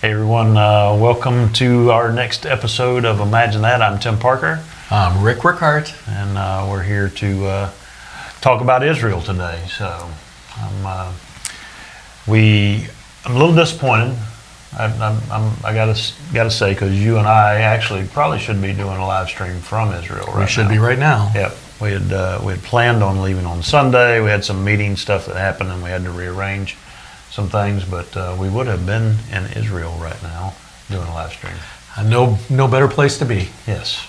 Hey everyone, welcome to our next episode of Imagine That. I'm Tim Parker. I'm Rick Rickhart. And we're here to talk about Israel today. So I'm a little disappointed. I gotta say, because you and I actually probably should be doing a live stream from Israel right now. We should be right now. Yep. We had planned on leaving on Sunday. We had some meeting stuff that happened, and we had to rearrange some things, but we would have been in Israel right now doing a live stream. No better place to be. Yes,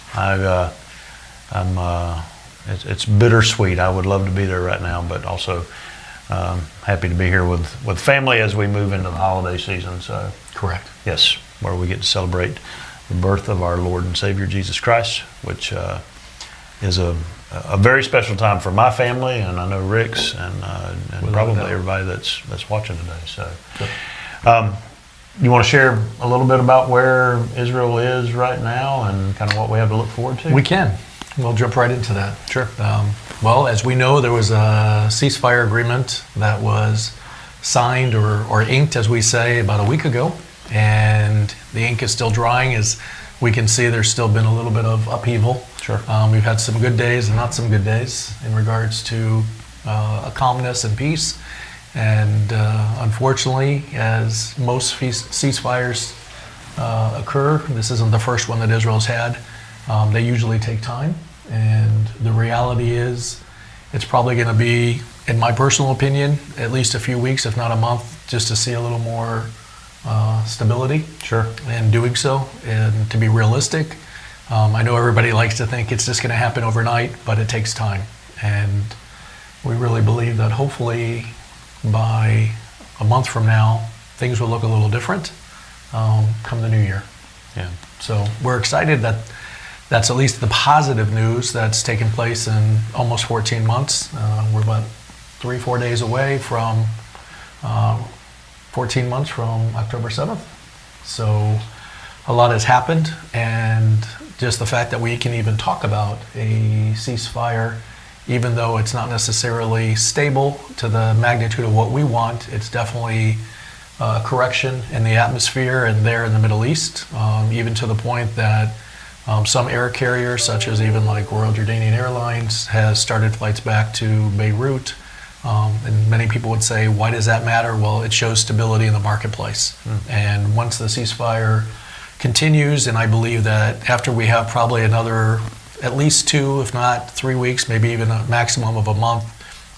it's bittersweet. I would love to be there right now, but also happy to be here with family as we move into the holiday season. So correct. Yes, where we get to celebrate the birth of our Lord and Savior Jesus Christ, which is a very special time for my family, and I know Rick's, and probably everybody that's watching today. So, you want to share a little bit about where Israel is right now and kind of what we have to look forward to? We can. We'll jump right into that. Sure. Well, as we know, there was a ceasefire agreement that was signed or inked, as we say, about a week ago, and the ink is still drying. As we can see, there's still been a little bit of upheaval. Sure. We've had some good days and not some good days in regards to a calmness and peace. And unfortunately, as most ceasefires occur, this isn't the first one that Israel's had. They usually take time. And the reality is, it's probably going to be, in my personal opinion, at least a few weeks, if not a month, just to see a little more stability. Sure. And doing so, and to be realistic. I know everybody likes to think it's just going to happen overnight, but it takes time. And we really believe that hopefully by a month from now, things will look a little different come the new year. Yeah. So we're excited that that's at least the positive news that's taken place in almost 14 months. We're about 3-4 days away from 14 months from October 7th. So a lot has happened, and just the fact that we can even talk about a ceasefire, even though it's not necessarily stable to the magnitude of what we want, it's definitely a correction in the atmosphere and there in the Middle East, even to the point that some air carriers, such as even like Royal Jordanian Airlines, has started flights back to Beirut. And many people would say, why does that matter? Well, it shows stability in the marketplace. And once the ceasefire continues, and I believe that after we have probably another at least 2, if not 3 weeks, maybe even a maximum of a month,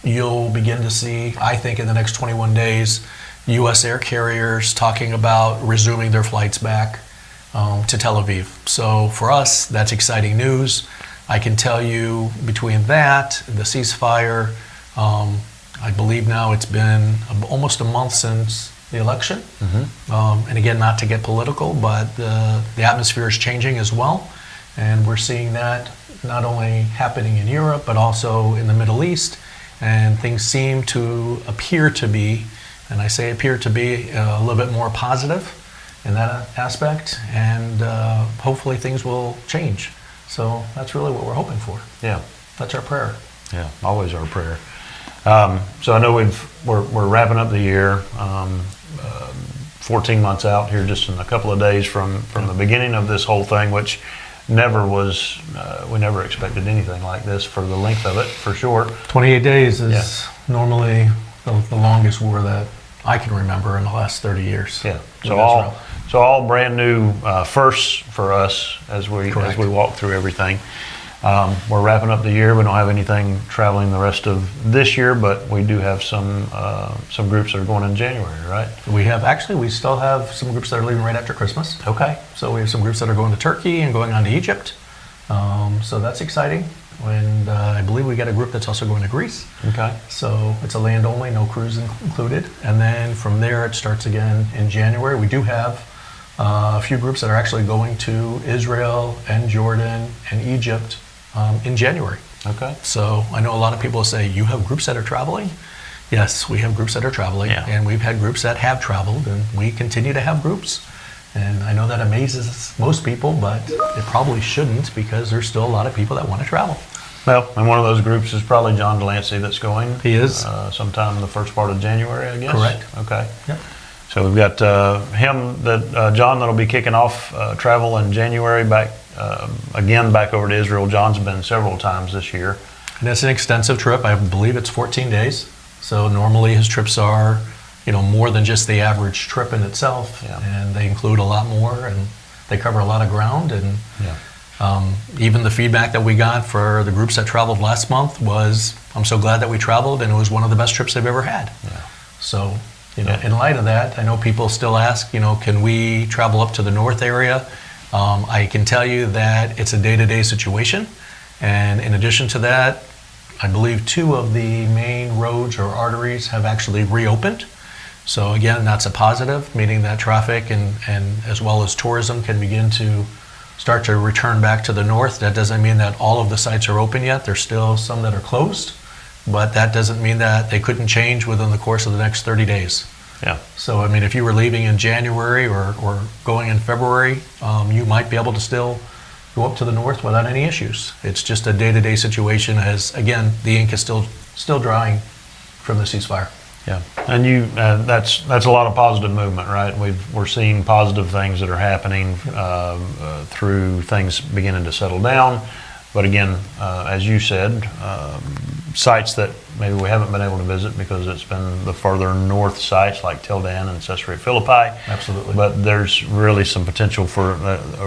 you'll begin to see, I think in the next 21 days, U.S. air carriers talking about resuming their flights back to Tel Aviv. So for us, that's exciting news. I can tell you between that, the ceasefire, I believe now it's been almost a month since the election. And again, not to get political, but the atmosphere is changing as well. And we're seeing that not only happening in Europe, but also in the Middle East. And things seem to appear to be, and I say appear to be, a little bit more positive in that aspect. And hopefully things will change. So that's really what we're hoping for. Yeah. That's our prayer. Yeah, always our prayer. So I know we're wrapping up the year, 14 months out here, just in a couple of days from the beginning of this whole thing, which never was, we never expected anything like this for the length of it, for sure. 28 days is normally the longest war that I can remember in the last 30 years. Yeah. So all brand new firsts for us as we walk through everything. We're wrapping up the year. We don't have anything traveling the rest of this year, but we do have some groups that are going in January, right? We still have some groups that are leaving right after Christmas. Okay. So we have some groups that are going to Turkey and going on to Egypt. So that's exciting. And I believe we got a group that's also going to Greece. Okay. So it's a land only, no cruise included. And then from there it starts again in January. We do have a few groups that are actually going to Israel and Jordan and Egypt in January. Okay. So I know a lot of people say, you have groups that are traveling? Yes, we have groups that are traveling, and we've had groups that have traveled, and we continue to have groups. And I know that amazes most people, but it probably shouldn't, because there's still a lot of people that want to travel. Well, and one of those groups is probably John Delancey that's going. He is. Sometime in the first part of January, I guess. Correct. Okay. Yep. So we've got John that'll be kicking off travel in January back over to Israel. John's been several times this year. And it's an extensive trip. I believe it's 14 days. So normally his trips are, more than just the average trip in itself. Yeah. And they include a lot more, and they cover a lot of ground. And Yeah. Even the feedback that we got for the groups that traveled last month was, I'm so glad that we traveled, and it was one of the best trips they've ever had. Yeah. So, in light of that, I know people still ask, can we travel up to the north area? I can tell you that it's a day-to-day situation. And in addition to that, I believe 2 of the main roads or arteries have actually reopened. So again, that's a positive, meaning that traffic and as well as tourism can begin to start to return back to the north. That doesn't mean that all of the sites are open yet. There's still some that are closed, but that doesn't mean that they couldn't change within the course of the next 30 days. Yeah. So, if you were leaving in January or going in February, you might be able to still go up to the north without any issues. It's just a day-to-day situation as, again, the ink is still drying from the ceasefire. Yeah, and that's a lot of positive movement, right? We're seeing positive things that are happening through things beginning to settle down. But again, as you said, sites that maybe we haven't been able to visit because it's been the further north sites like Tel Dan and Caesarea Philippi. Absolutely. But there's really some potential for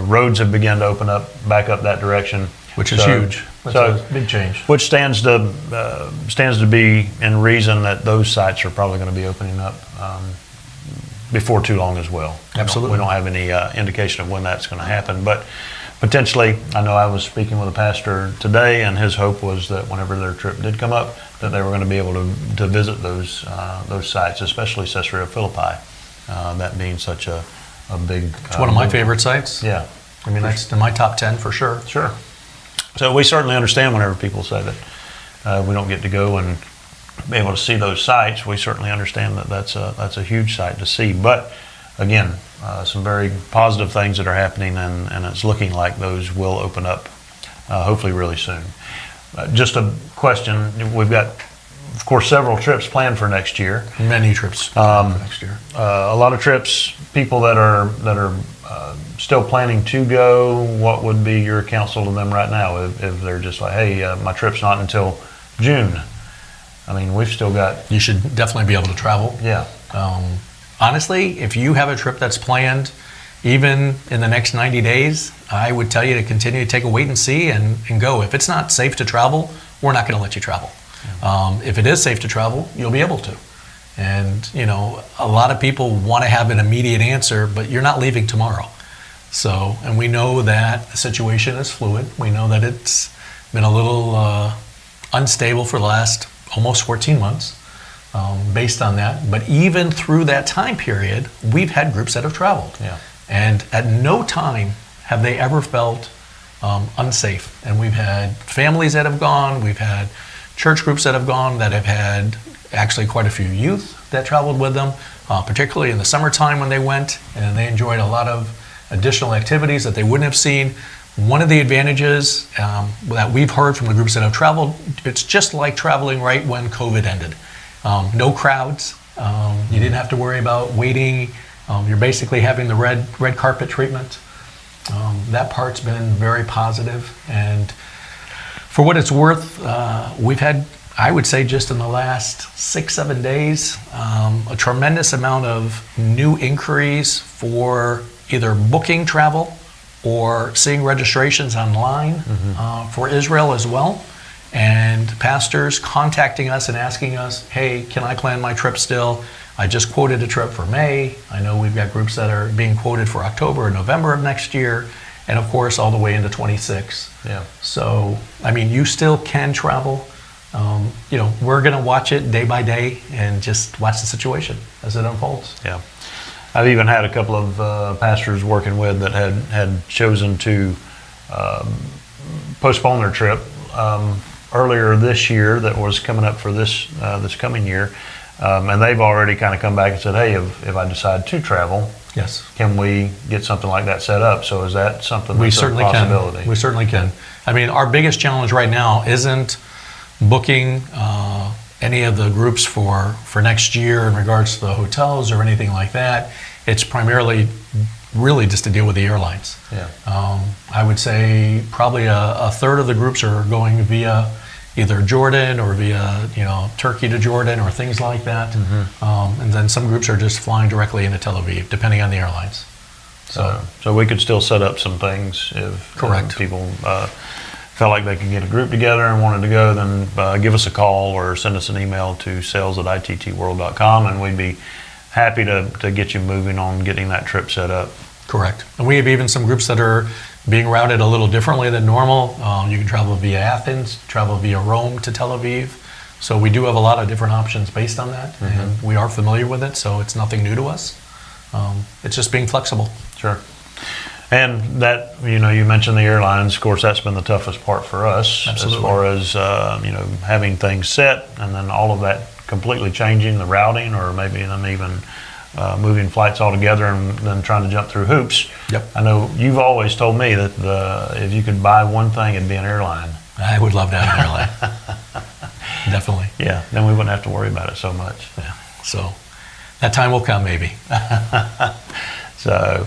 roads have begun to open up back up that direction, Which is huge. That's a big change. Which stands to be in reason that those sites are probably going to be opening up before too long as well. Absolutely. We don't have any indication of when that's going to happen, but potentially, I know I was speaking with a pastor today, and his hope was that whenever their trip did come up, that they were going to be able to visit those sites, especially Caesarea Philippi, that being such a big. It's one of my favorite sites. Yeah, That's in my top 10 for sure. Sure. So we certainly understand whenever people say that we don't get to go and be able to see those sites. We certainly understand that that's a huge site to see. But again, some very positive things that are happening, and it's looking like those will open up hopefully really soon. Just a question: we've got, of course, several trips planned for next year. Many trips for next year. A lot of trips. People that are still planning to go. What would be your counsel to them right now if they're just like, hey, my trip's not until June? We've still got. You should definitely be able to travel. Yeah. Honestly, if you have a trip that's planned, even in the next 90 days, I would tell you to continue to take a wait and see and go. If it's not safe to travel, we're not going to let you travel. If it is safe to travel, you'll be able to. And, a lot of people want to have an immediate answer, but you're not leaving tomorrow. So, and we know that the situation is fluid. We know that it's been a little unstable for the last almost 14 months. Based on that, but even through that time period, we've had groups that have traveled, and at no time have they ever felt unsafe. And we've had families that have gone, we've had church groups that have gone, that have had actually quite a few youth that traveled with them, particularly in the summertime when they went, and they enjoyed a lot of additional activities that they wouldn't have seen. One of the advantages that we've heard from the groups that have traveled, it's just like traveling right when COVID ended. No crowds. You didn't have to worry about waiting. You're basically having the red carpet treatment. That part's been very positive. And for what it's worth, we've had, I would say, just in the last 6-7 days, a tremendous amount of new inquiries for either booking travel or seeing registrations online for Israel as well. And pastors contacting us and asking us, hey, can I plan my trip still? I just quoted a trip for May. I know we've got groups that are being quoted for October and November of next year, and of course all the way into 26. Yeah. So, you still can travel. We're going to watch it day by day and just watch the situation as it unfolds. Yeah. I've even had a couple of pastors working with that had chosen to postpone their trip earlier this year that was coming up for this coming year, and they've already kind of come back and said, hey, if I decide to travel, yes, can we get something like that set up? So is that something that's a possibility? We certainly can. Our biggest challenge right now isn't booking any of the groups for next year in regards to the hotels or anything like that. It's primarily really just to deal with the airlines. Yeah. I would say probably a third of the groups are going via either Jordan or via Turkey to Jordan or things like that. And then some groups are just flying directly into Tel Aviv, depending on the airlines. So we could still set up some things if Correct. People felt like they could get a group together and wanted to go, then give us a call or send us an email to sales@ittworld.com, and we'd be happy to get you moving on getting that trip set up. Correct. And we have even some groups that are being routed a little differently than normal. You can travel via Athens, travel via Rome to Tel Aviv. So we do have a lot of different options based on that, and we are familiar with it, so it's nothing new to us. It's just being flexible. Sure. And that, you mentioned the airlines. Of course, that's been the toughest part for us. Absolutely. As far as, having things set and then all of that completely changing the routing, or maybe them even moving flights altogether and then trying to jump through hoops. Yep. I know you've always told me that if you could buy one thing, it'd be an airline. I would love to have an airline. Definitely. Yeah, then we wouldn't have to worry about it so much. Yeah. So that time will come, maybe. So,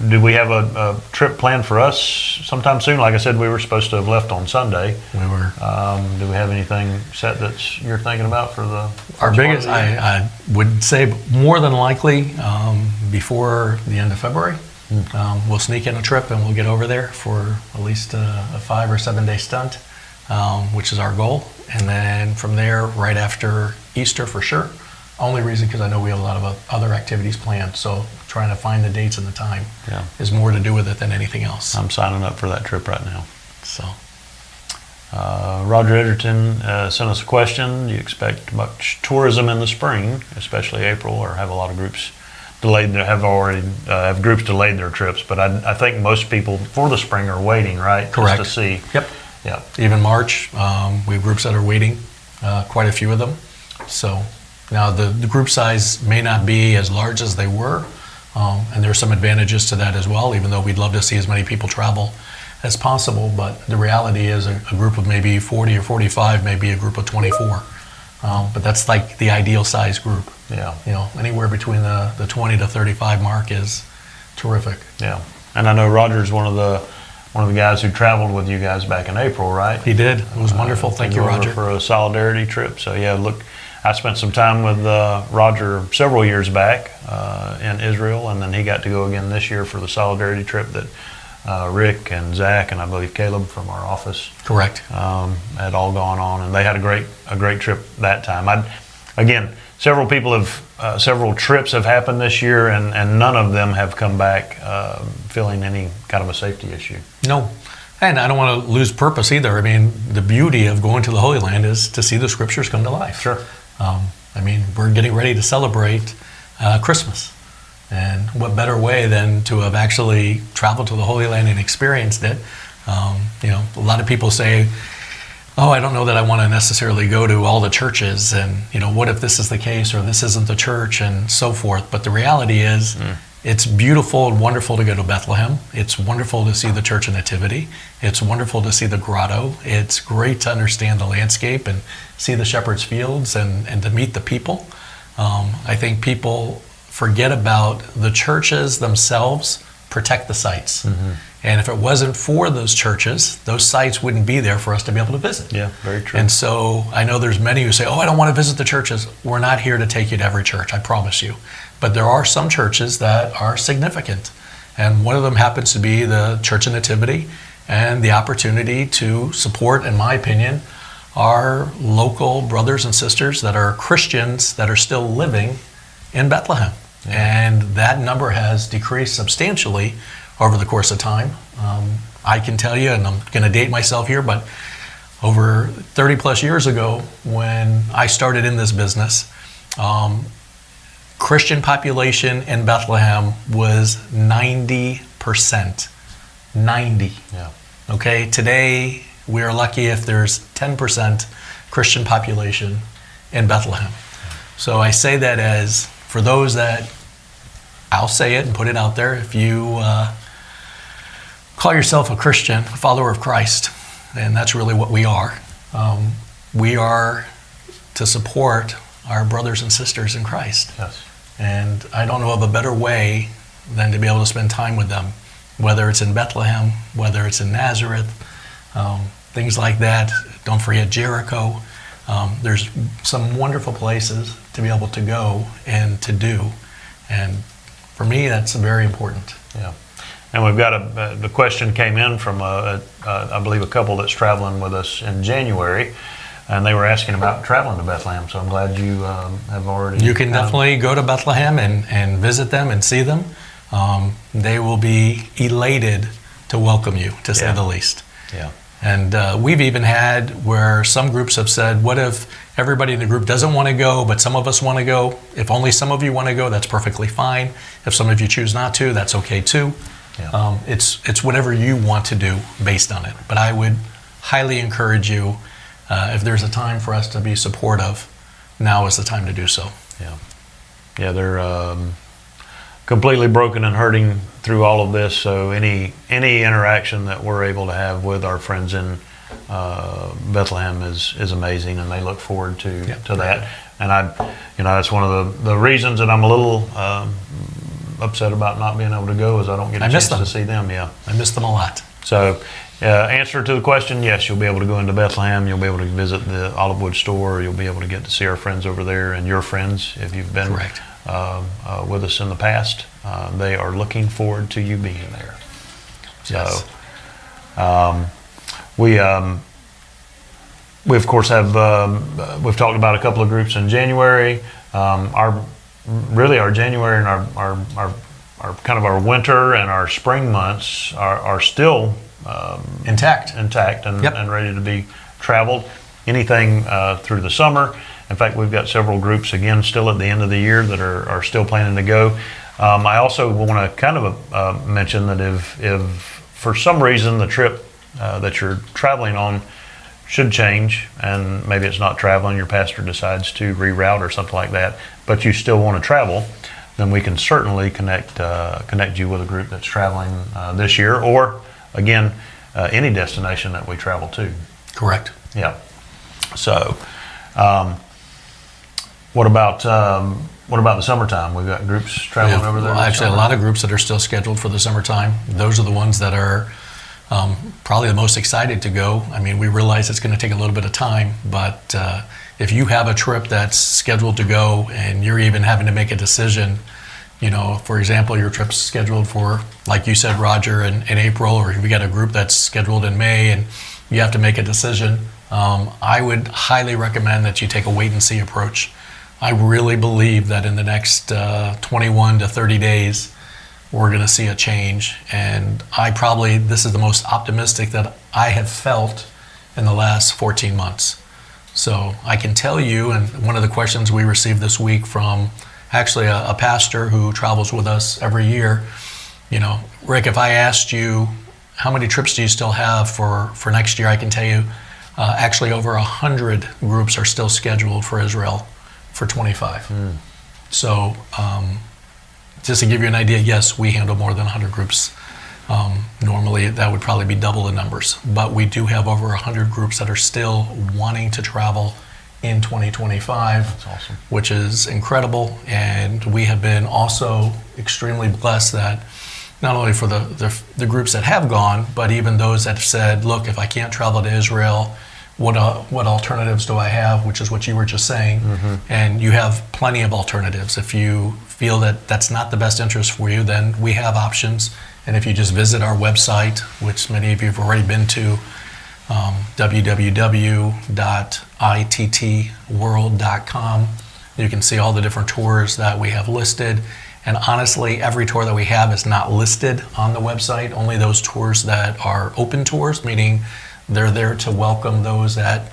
do we have a trip planned for us sometime soon? Like I said, we were supposed to have left on Sunday. We were. Do we have anything set that you're thinking about for the Our biggest, I would say more than likely before the end of February, we'll sneak in a trip and we'll get over there for at least a 5 or 7 day stunt, which is our goal. And then from there, right after Easter for sure. Only reason because I know we have a lot of other activities planned, so trying to find the dates and the time is more to do with it than anything else. I'm signing up for that trip right now. So, Roger Edgerton sent us a question. Do you expect much tourism in the spring, especially April, or have a lot of groups delayed? Have groups delayed their trips? But I think most people for the spring are waiting, right? Correct. Just to see. Yep. Yeah. Even March, we have groups that are waiting, quite a few of them. So now the group size may not be as large as they were, and there are some advantages to that as well, even though we'd love to see as many people travel as possible. But the reality is a group of maybe 40 or 45 may be a group of 24. But that's like the ideal size group. Yeah. Anywhere between the 20 to 35 mark is terrific. Yeah. And I know Roger's one of the guys who traveled with you guys back in April, right? He did. It was wonderful. Thank you, Roger. For a solidarity trip. So yeah, look, I spent some time with Roger several years back in Israel, and then he got to go again this year for the solidarity trip that Rick and Zach and I believe Caleb from our office Correct. Had all gone on, and they had a great trip that time. Again, several trips have happened this year, and none of them have come back feeling any kind of a safety issue. No. And I don't want to lose purpose either. I mean, the beauty of going to the Holy Land is to see the scriptures come to life. Sure. We're getting ready to celebrate Christmas. And what better way than to have actually traveled to the Holy Land and experienced it? A lot of people say, oh, I don't know that I want to necessarily go to all the churches, and what if this is the case or this isn't the church and so forth. But the reality is it's beautiful and wonderful to go to Bethlehem. It's wonderful to see the Church of Nativity. It's wonderful to see the grotto. It's great to understand the landscape and see the shepherd's fields and to meet the people. I think people forget about the churches themselves protect the sites. And if it wasn't for those churches, those sites wouldn't be there for us to be able to visit. Yeah, very true. And so I know there's many who say, oh, I don't want to visit the churches. We're not here to take you to every church, I promise you. But there are some churches that are significant. And one of them happens to be the Church of Nativity, and the opportunity to support, in my opinion, our local brothers and sisters that are Christians that are still living in Bethlehem. Yeah. And that number has decreased substantially over the course of time. I can tell you, and I'm going to date myself here, but over 30 plus years ago when I started in this business, Christian population in Bethlehem was 90%. 90. Yeah. Okay, today we are lucky if there's 10% Christian population in Bethlehem. So I say that as, for those that, I'll say it and put it out there, if you call yourself a Christian, a follower of Christ, and that's really what we are, We are to support our brothers and sisters in Christ. Yes. And I don't know of a better way than to be able to spend time with them, whether it's in Bethlehem, whether it's in Nazareth, things like that. Don't forget Jericho. There's some wonderful places to be able to go and to do. And for me, that's very important. Yeah. And we've got the question came in from, I believe, a couple that's traveling with us in January. And they were asking about traveling to Bethlehem, so I'm glad you have already. You can definitely go to Bethlehem and visit them and see them. They will be elated to welcome you, to say the least. Yeah. And we've even had where some groups have said, what if everybody in the group doesn't want to go, but some of us want to go? If only some of you want to go, that's perfectly fine. If some of you choose not to, that's okay too. Yeah. It's whatever you want to do based on it. But I would highly encourage you, if there's a time for us to be supportive, now is the time to do so. Yeah. Yeah, they're completely broken and hurting through all of this. So any interaction that we're able to have with our friends in Bethlehem is amazing, and they look forward to that. And that's one of the reasons that I'm a little upset about not being able to go is I don't get a chance to see them. Yeah, I miss them a lot. So, answer to the question: yes, you'll be able to go into Bethlehem. You'll be able to visit the Olive Wood store. You'll be able to get to see our friends over there and your friends if you've been with us in the past. They are looking forward to you being there. Yes. So, we of course have we've talked about a couple of groups in January. Our January and our kind of our winter and our spring months are still intact and ready to be traveled. Anything through the summer. In fact, we've got several groups again still at the end of the year that are still planning to go. I also want to kind of mention that if for some reason the trip that you're traveling on should change, and maybe it's not traveling, your pastor decides to reroute or something like that, but you still want to travel, then we can certainly connect you with a group that's traveling this year, or again, any destination that we travel to. Correct. Yeah. So, what about the summertime? We've got groups traveling over there. Well, actually, a lot of groups that are still scheduled for the summertime. Those are the ones that are probably the most excited to go. I mean, we realize it's going to take a little bit of time, but if you have a trip that's scheduled to go and you're even having to make a decision, for example, your trip's scheduled for, like you said, Roger, in April, or we got a group that's scheduled in May and you have to make a decision, I would highly recommend that you take a wait and see approach. I really believe that in the next 21 to 30 days, we're going to see a change. And this is the most optimistic that I have felt in the last 14 months. So I can tell you, and one of the questions we received this week from actually a pastor who travels with us every year, Rick, if I asked you, how many trips do you still have for next year? I can tell you, actually over 100 groups are still scheduled for Israel for 25. So just to give you an idea, yes, we handle more than 100 groups. Normally that would probably be double the numbers, but we do have over 100 groups that are still wanting to travel in 2025. That's awesome. Which is incredible. And we have been also extremely blessed that not only for the groups that have gone, but even those that have said, look, if I can't travel to Israel, what alternatives do I have, which is what you were just saying. And you have plenty of alternatives. If you feel that that's not the best interest for you, then we have options. And if you just visit our website, which many of you have already been to, www.ittworld.com, you can see all the different tours that we have listed. And honestly, every tour that we have is not listed on the website, only those tours that are open tours, meaning they're there to welcome those that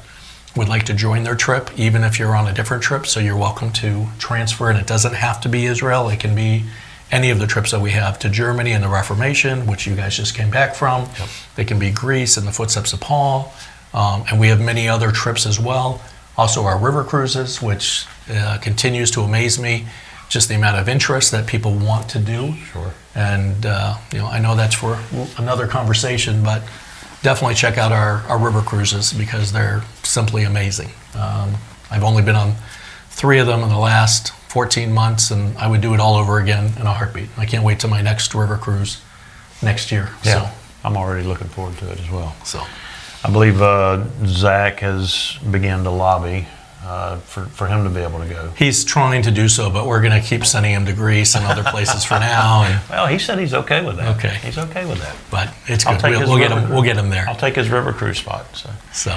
would like to join their trip, even if you're on a different trip. So you're welcome to transfer, and it doesn't have to be Israel. It can be any of the trips that we have to Germany and the Reformation, which you guys just came back from. Yep. They can be Greece and the footsteps of Paul. And we have many other trips as well. Also our river cruises, which continues to amaze me, just the amount of interest that people want to do. Sure. And I know that's for another conversation, but definitely check out our river cruises because they're simply amazing. I've only been on 3 of them in the last 14 months, and I would do it all over again in a heartbeat. I can't wait till my next river cruise next year. Yeah, I'm already looking forward to it as well. So I believe Zach has begun to lobby for him to be able to go. he's trying to do so, but we're going to keep sending him to Greece and other places for now. And, Well, he said he's okay with that. Okay. He's okay with that. but it's I'll good. take his We'll get river him. We'll get him there. I'll take his river cruise spot. So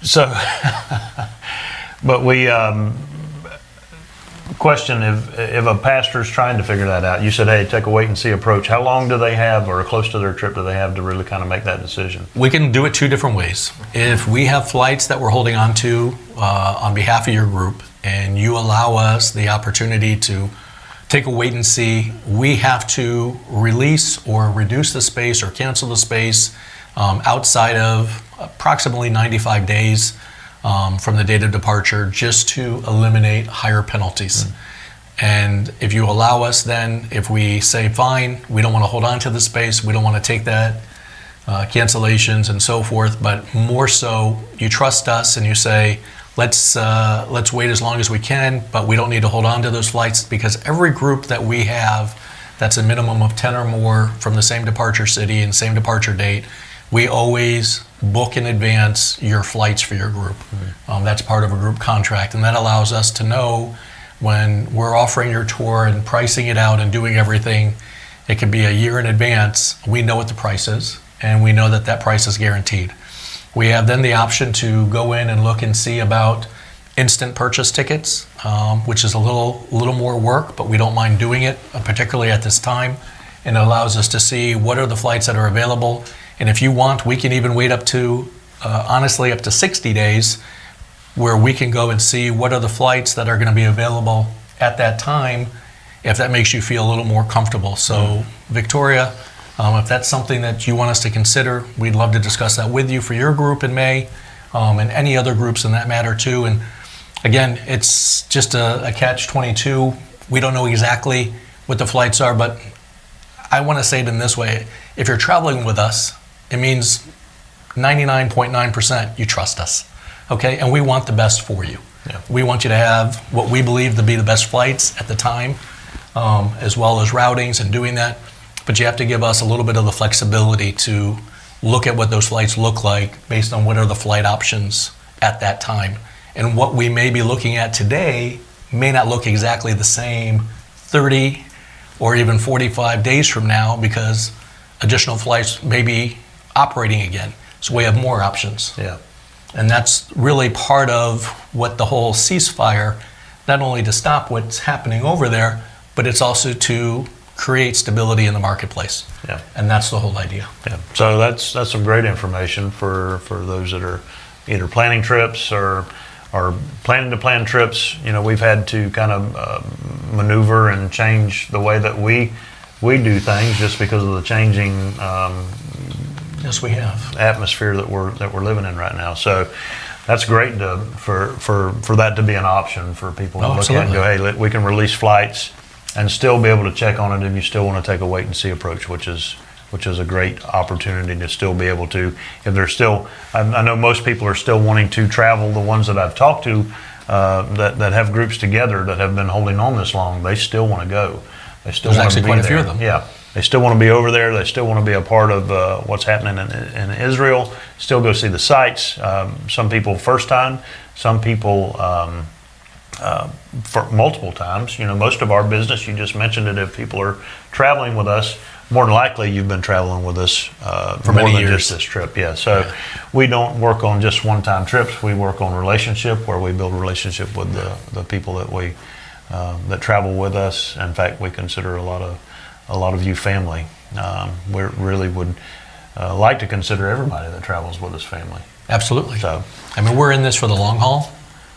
So, but we question if a pastor's trying to figure that out. You said, hey, take a wait and see approach. How long do they have, or close to their trip do they have to really kind of make that decision? we can do it 2 different ways. If we have flights that we're holding on to on behalf of your group, and you allow us the opportunity to take a wait and see, we have to release or reduce the space or cancel the space outside of approximately 95 days from the date of departure, just to eliminate higher penalties. And if you allow us, then if we say, fine, we don't want to hold on to the space, we don't want to take that, cancellations and so forth, but more so, you trust us and you say, let's wait as long as we can, but we don't need to hold on to those flights, because every group that we have that's a minimum of 10 or more from the same departure city and same departure date, we always book in advance your flights for your group. That's part of a group contract, and that allows us to know when we're offering your tour and pricing it out and doing everything. It could be a year in advance. We know what the price is, and we know that that price is guaranteed. We have then the option to go in and look and see about instant purchase tickets, which is a little more work, but we don't mind doing it, particularly at this time. And it allows us to see what are the flights that are available. And if you want, we can even wait up to, honestly, up to 60 days, where we can go and see what are the flights that are going to be available at that time, if that makes you feel a little more comfortable. So, Victoria, if that's something that you want us to consider, we'd love to discuss that with you for your group in May, and any other groups in that matter too. And again, it's just a catch-22. We don't know exactly what the flights are, but I want to say it in this way. If you're traveling with us, it means 99.9% you trust us, okay? And we want the best for you. Yeah. We want you to have what we believe to be the best flights at the time, as well as routings and doing that. But you have to give us a little bit of the flexibility to look at what those flights look like based on what are the flight options at that time. And what we may be looking at today may not look exactly the same 30 or even 45 days from now, because additional flights may be operating again. So we have more options. Yeah. And that's really part of what the whole ceasefire, not only to stop what's happening over there, but it's also to create stability in the marketplace. Yeah. And that's the whole idea. Yeah. So that's some great information for those that are either planning trips or planning to plan trips. You know, we've had to kind of maneuver and change the way that we do things just because of the changing Yes, we have. atmosphere that we're living in right now. So that's great for that to be an option for people to Oh, look at and go, absolutely. hey, we can release flights and still be able to check on it if you still want to take a wait and see approach, which is a great opportunity to still be able to, if they're still, I know most people are still wanting to travel. The ones that I've talked to that have groups together that have been holding on this long, they still want to go. They still There's want to actually be quite a few there. of them. Yeah. They still want to be over there. They still want to be a part of what's happening in Israel. Still go see the sites. Some people first time. Some people for multiple times. You know, most of our business, you just mentioned it. If people are traveling with us, more than likely you've been traveling with us For more many than years. just this trip. Yeah. So we don't work on just one-time trips. We work on relationship, where we build a relationship with the people that we that travel with us. In fact, we consider a lot of you family. We really would like to consider everybody that travels with us family. Absolutely. So, I mean, we're in this for the long haul,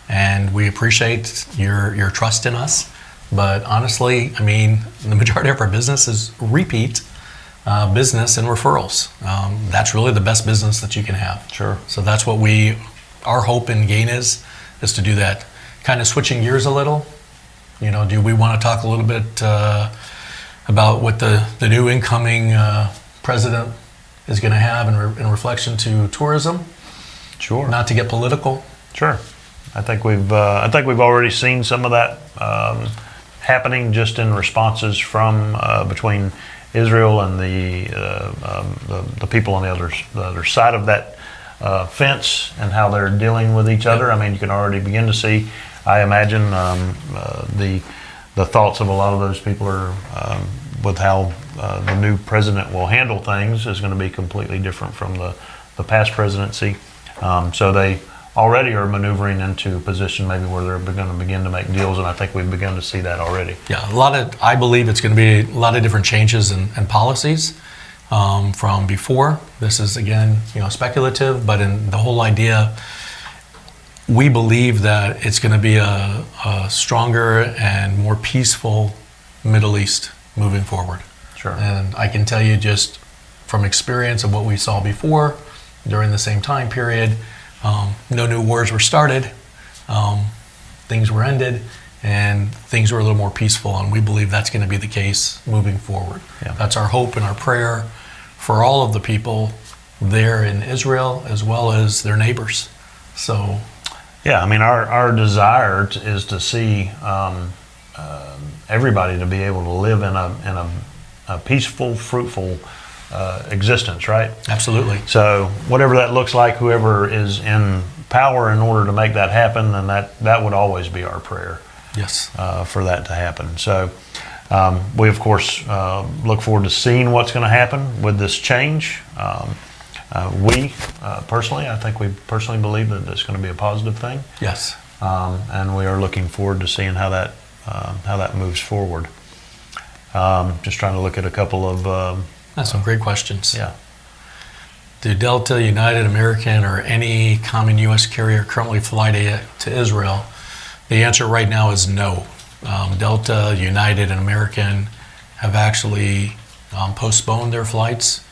and we appreciate your trust in us. But honestly, I mean, the majority of our business is repeat business and referrals. That's really the best business that you can have. Sure. So that's what our hope and gain is to do that. Kind of switching gears a little, you know, do we want to talk a little bit about what the new incoming president is going to have in reflection to tourism. Sure. Not to get political. Sure. I think we've already seen some of that happening just in responses from between Israel and the people on the other side of that fence, and how they're dealing with each other. I mean, you can already begin to see, I imagine, the thoughts of a lot of those people are with how the new president will handle things is going to be completely different from the past presidency. So they already are maneuvering into a position maybe where they're going to begin to make deals, and I think we've begun to see that already. Yeah, I believe it's going to be a lot of different changes and policies from before. This is, again, speculative, but in the whole idea, we believe that it's going to be a stronger and more peaceful Middle East moving forward. Sure. And I can tell you just from experience of what we saw before, during the same time period, no new wars were started, things were ended, and things were a little more peaceful, and we believe that's going to be the case moving forward. Yeah. That's our hope and our prayer for all of the people there in Israel as well as their neighbors. So, yeah, I mean, our desire is to see everybody to be able to live in a peaceful, fruitful existence, right? absolutely. So whatever that looks like, whoever is in power in order to make that happen, then that would always be our prayer. Yes. For that to happen. So we, of course, look forward to seeing what's going to happen with this change. Personally, I think we personally believe that it's going to be a positive thing. Yes. And we are looking forward to seeing how that moves forward. Just trying to look at a couple of... That's some great questions. Yeah. Do Delta, United, American, or any common U.S. carrier currently fly to Israel? The answer right now is no. Delta, United, and American have actually postponed their flights.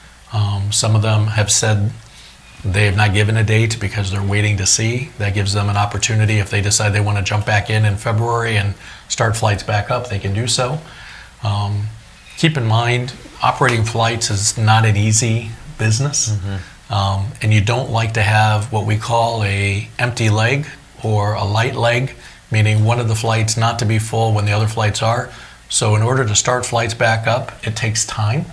Some of them have said they have not given a date because they're waiting to see. That gives them an opportunity. If they decide they want to jump back in February and start flights back up, they can do so. Keep in mind, operating flights is not an easy business. Mm-hmm. And you don't like to have what we call a empty leg or a light leg, meaning one of the flights not to be full when the other flights are. So in order to start flights back up, it takes time.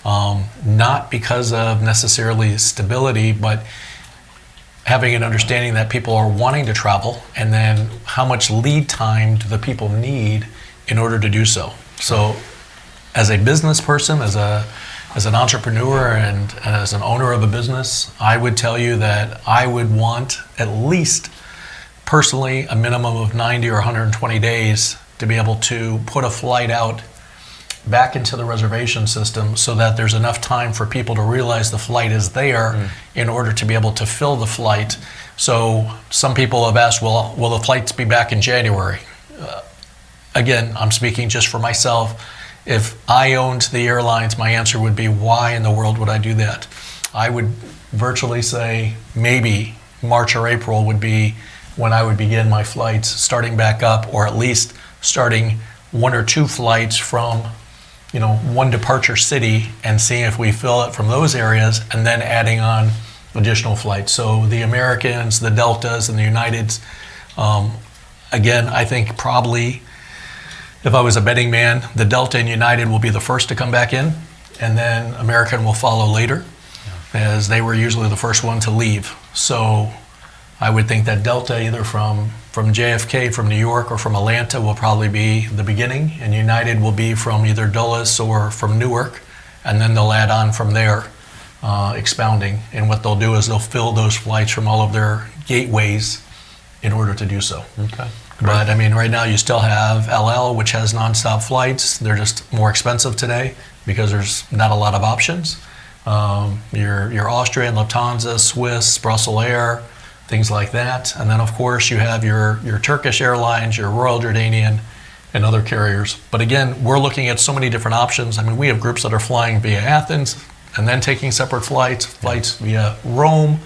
Not because of necessarily stability, but having an understanding that people are wanting to travel, and then how much lead time do the people need in order to do so. So as a business person, as an entrepreneur, and as an owner of a business, I would tell you that I would want at least personally a minimum of 90 or 120 days to be able to put a flight out back into the reservation system so that there's enough time for people to realize the flight is there in order to be able to fill the flight. So some people have asked, well, will the flights be back in January? Again, I'm speaking just for myself. If I owned the airlines, my answer would be, why in the world would I do that? I would virtually say maybe March or April would be when I would begin my flights starting back up, or at least starting one or two flights from one departure city and seeing if we fill it from those areas, and then adding on additional flights. So the Americans, the Deltas, and the Uniteds, again, I think probably, if I was a betting man, the Delta and United will be the first to come back in, and then American will follow later, as they were usually the first one to leave. So I would think that Delta, either from JFK, from New York, or from Atlanta, will probably be the beginning, and United will be from either Dulles or from Newark, and then they'll add on from there, expounding. And what they'll do is they'll fill those flights from all of their gateways in order to do so. Okay. But I mean, right now you still have LL, which has nonstop flights. They're just more expensive today because there's not a lot of options. Your Austrian, Lufthansa, Swiss, Brussels Air, things like that. And then of course you have your Turkish Airlines, your Royal Jordanian, and other carriers. But again, we're looking at so many different options. I mean, we have groups that are flying via Athens and then taking separate flights via Rome.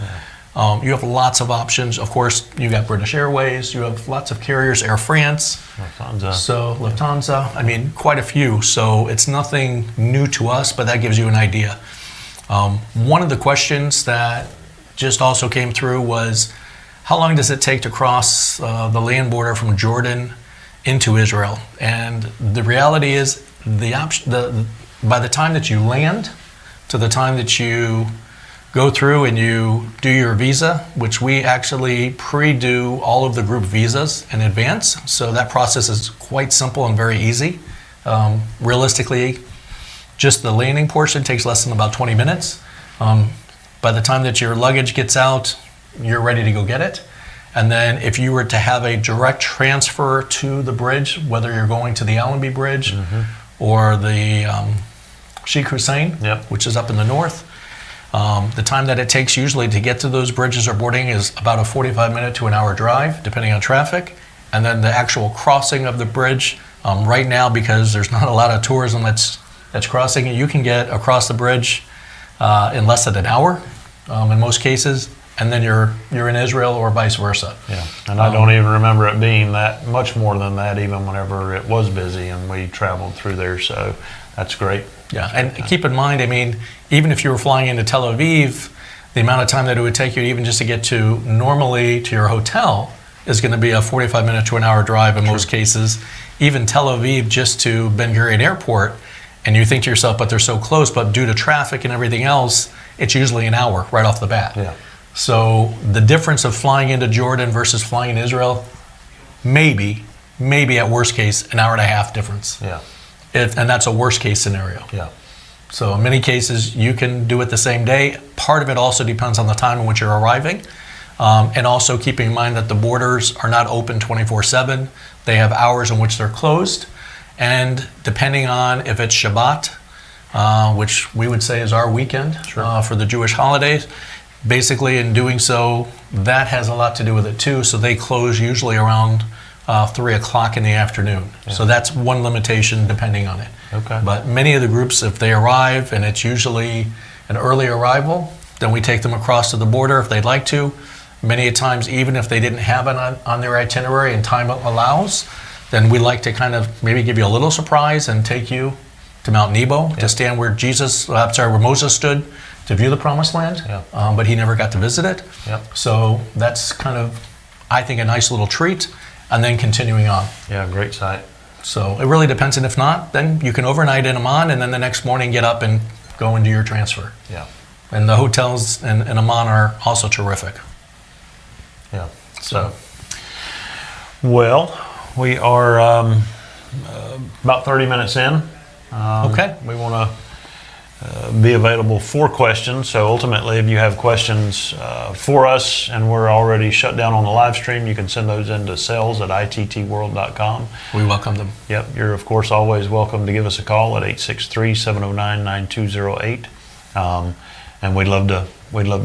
You have lots of options. Of course, you got British Airways, you have lots of carriers, Air France, Lufthansa. So Lufthansa, I mean, quite a few. So it's nothing new to us, but that gives you an idea. One of the questions that just also came through was, how long does it take to cross the land border from Jordan into Israel? And the reality is, by the time that you land to the time that you go through and you do your visa, which we actually pre-do all of the group visas in advance, so that process is quite simple and very easy. Realistically, just the landing portion takes less than about 20 minutes. By the time that your luggage gets out, you're ready to go get it. And then if you were to have a direct transfer to the bridge, whether you're going to the Allenby Bridge or the Sheikh Hussein, which is up in the north, the time that it takes usually to get to those bridges or boarding is about a 45-minute to an hour drive, depending on traffic. And then the actual crossing of the bridge, right now, because there's not a lot of tourism that's crossing it, you can get across the bridge in less than an hour in most cases, and then you're in Israel or vice versa. Yeah, and I don't even remember it being that much more than that, even whenever it was busy and we traveled through there. So that's great. Yeah, and keep in mind, I mean, even if you were flying into Tel Aviv, the amount of time that it would take you even just to get to normally to your hotel is going to be a 45-minute to an hour drive in most cases. Even Tel Aviv just to Ben Gurion Airport, and you think to yourself, but they're so close, but due to traffic and everything else, it's usually an hour right off the bat. Yeah. So the difference of flying into Jordan versus flying in Israel, maybe at worst case, an hour and a half difference. Yeah. And that's a worst case scenario. Yeah. So in many cases, you can do it the same day. Part of it also depends on the time in which you're arriving. And also keeping in mind that the borders are not open 24/7. They have hours in which they're closed. And depending on if it's Shabbat, which we would say is our weekend for the Jewish holidays, basically in doing so, that has a lot to do with it too. So they close usually around 3 o'clock in the afternoon. Yeah. So that's one limitation depending on it. Okay. But many of the groups, if they arrive and it's usually an early arrival, then we take them across to the border if they'd like to. Many times, even if they didn't have it on their itinerary and time allows, then we like to kind of maybe give you a little surprise and take you to Mount Nebo to stand where where Moses stood to view the Promised Land, but he never got to visit it. So that's kind of, I think, a nice little treat, and then continuing on. Yeah, great site. So it really depends, and if not, then you can overnight in Amman, and then the next morning get up and go and do your transfer. Yeah. And the hotels in Amman are also terrific. Yeah. So, well, we are about 30 minutes in. Okay. We want to be available for questions. So ultimately, if you have questions for us and we're already shut down on the live stream, you can send those into sales@ittworld.com. We welcome them. Yep. You're, of course, always welcome to give us a call at 863-709-9208. And we'd love to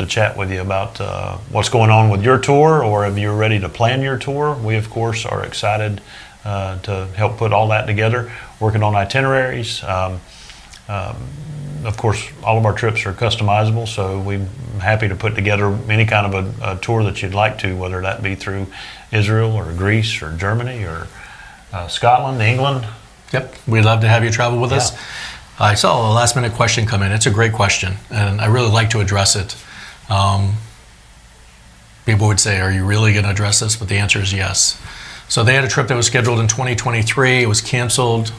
chat with you about what's going on with your tour, or if you're ready to plan your tour. We, of course, are excited to help put all that together, working on itineraries. Of course, all of our trips are customizable, so we're happy to put together any kind of a tour that you'd like to, whether that be through Israel or Greece or Germany or Scotland, England. Yep, we'd love to have you travel with us. I saw a last minute question come in. It's a great question, and I really like to address it. People would say, are you really going to address this? But the answer is yes. So they had a trip that was scheduled in 2023. It was canceled.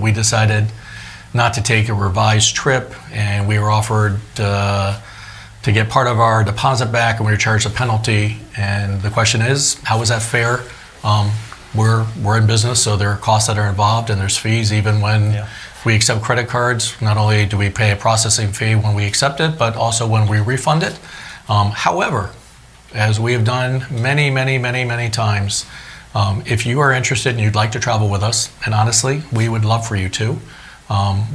We decided not to take a revised trip, and we were offered to get part of our deposit back, and we were charged a penalty. And the question is, how is that fair? We're in business, so there are costs that are involved, and there's fees even when we accept credit cards. Not only do we pay a processing fee when we accept it, but also when we refund it. However, as we have done many, many, many, many times, if you are interested and you'd like to travel with us, and honestly, we would love for you to,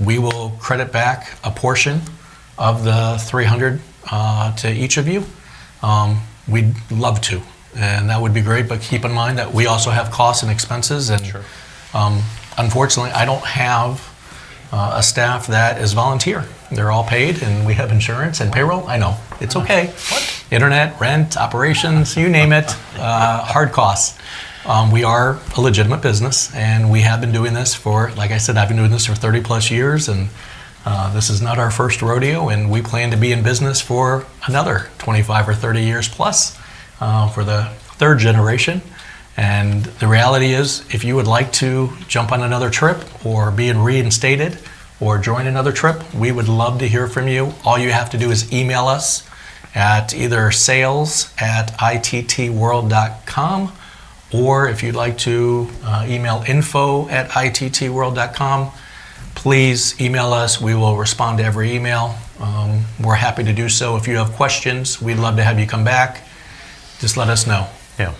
we will credit back a portion of the $300 to each of you. We'd love to, and that would be great, but keep in mind that we also have costs and expenses, and unfortunately, I don't have a staff that is volunteer. They're all paid, and we have insurance and payroll. I know, it's okay. What? Internet, rent, operations, you name it, hard costs. We are a legitimate business, and we have been doing this for, like I said, I've been doing this for 30 plus years, and This is not our first rodeo, and we plan to be in business for another 25 or 30 years plus, for the third generation. And the reality is, if you would like to jump on another trip or be reinstated or join another trip, we would love to hear from you. All you have to do is email us at either sales@ittworld.com, or if you'd like to email info@ittworld.com, please email us. We will respond to every email. We're happy to do so. If you have questions, we'd love to have you come back. Just let us know. Yeah.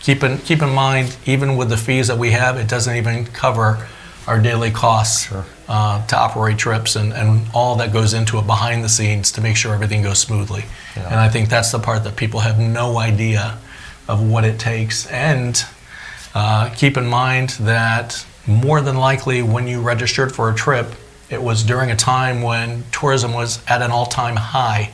Keep in mind, even with the fees that we have, it doesn't even cover our daily costs to operate trips and all that goes into it behind the scenes to make sure everything goes smoothly. Yeah. And I think that's the part that people have no idea of what it takes. And keep in mind that more than likely when you registered for a trip, it was during a time when tourism was at an all-time high.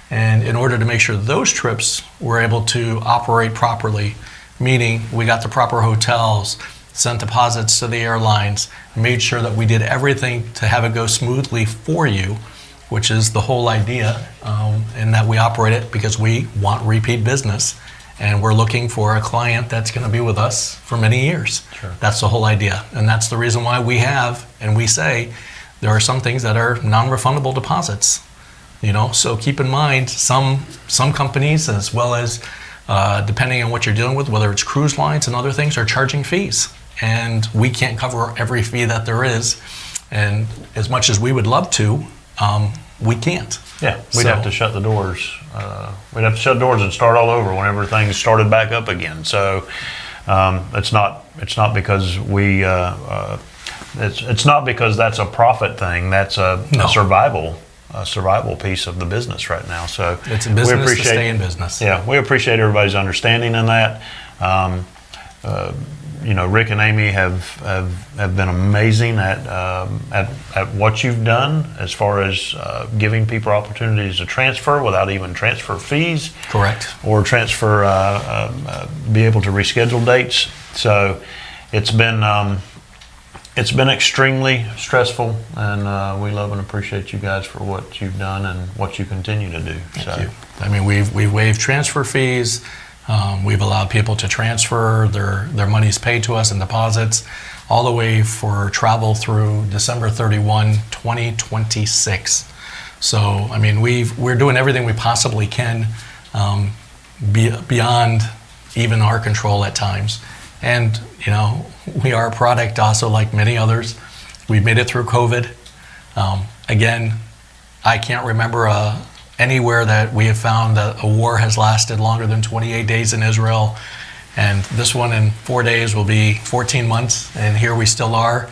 And in order to make sure those trips were able to operate properly, meaning we got the proper hotels, sent deposits to the airlines, made sure that we did everything to have it go smoothly for you, which is the whole idea, and that we operate it because we want repeat business. And we're looking for a client that's going to be with us for many years. Sure. That's the whole idea. And that's the reason why we have, and we say, there are some things that are non-refundable deposits. So keep in mind, some companies, as well as depending on what you're dealing with, whether it's cruise lines and other things, are charging fees. And we can't cover every fee that there is. And as much as we would love to, we can't. Yeah, we'd have to shut the doors. We'd have to shut doors and start all over whenever things started back up again. So it's not because we it's not because that's a profit thing. That's a survival piece of the business right now. So it's a business to stay in business. Yeah, we appreciate everybody's understanding in that. Rick and Amy have been amazing at what you've done as far as giving people opportunities to transfer without even transfer fees. Correct. Or transfer, be able to reschedule dates. So it's been extremely stressful, and we love and appreciate you guys for what you've done and what you continue to do. Thank you. I mean, we've waived transfer fees. We've allowed people to transfer their monies paid to us in deposits all the way for travel through December 31, 2026. So, I mean, we're doing everything we possibly can beyond even our control at times. And, we are a product also like many others. We've made it through COVID. Again, I can't remember anywhere that we have found that a war has lasted longer than 28 days in Israel. And this one in 4 days will be 14 months. And here we still are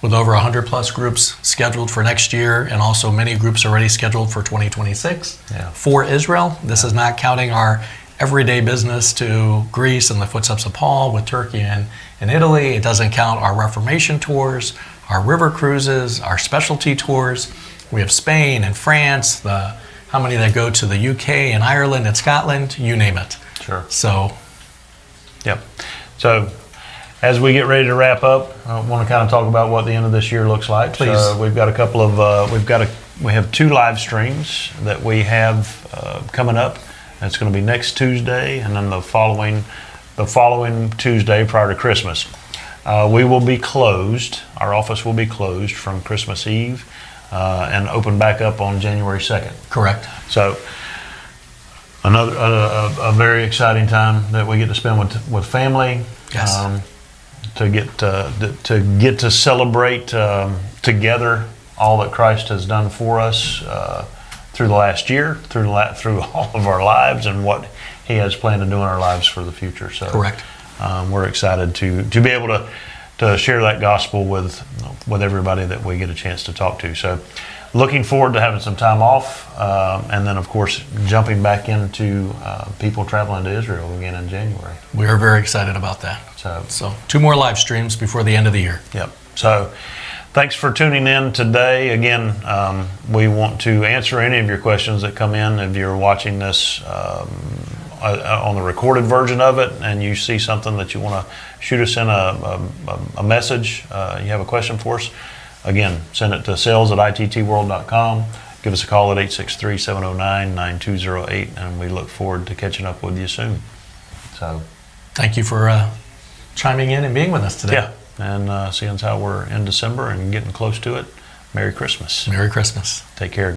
with over 100 plus groups scheduled for next year, and also many groups already scheduled for 2026 for Israel. This is not counting our everyday business to Greece and the Footsteps of Paul with Turkey and Italy. It doesn't count our Reformation tours, our river cruises, our specialty tours. We have Spain and France, how many that go to the UK and Ireland and Scotland, you name it. Sure. So. Yep. So as we get ready to wrap up, I want to kind of talk about what the end of this year looks like. Please. So we've got a couple of, we have 2 live streams that we have coming up. It's going to be next Tuesday, and then the following Tuesday prior to Christmas. We will be closed. Our office will be closed from Christmas Eve and open back up on January 2nd. Correct. So another a very exciting time that we get to spend with family. Yes. To get to celebrate together all that Christ has done for us through the last year, through all of our lives, and what He has planned to do in our lives for the future. So, correct. We're excited to be able to share that gospel with everybody that we get a chance to talk to. So, looking forward to having some time off, and then of course jumping back into people traveling to Israel again in January. We are very excited about that. So 2 more live streams before the end of the year. Yep. So thanks for tuning in today. Again, we want to answer any of your questions that come in. If you're watching this on the recorded version of it and you see something that you want to shoot us in a message, you have a question for us, again, send it to sales@ittworld.com. Give us a call at 863-709-9208, and we look forward to catching up with you soon. So, Thank you for chiming in and being with us today. yeah, and seeing as how we're in December and getting close to it, Merry Christmas. Merry Christmas. Take care.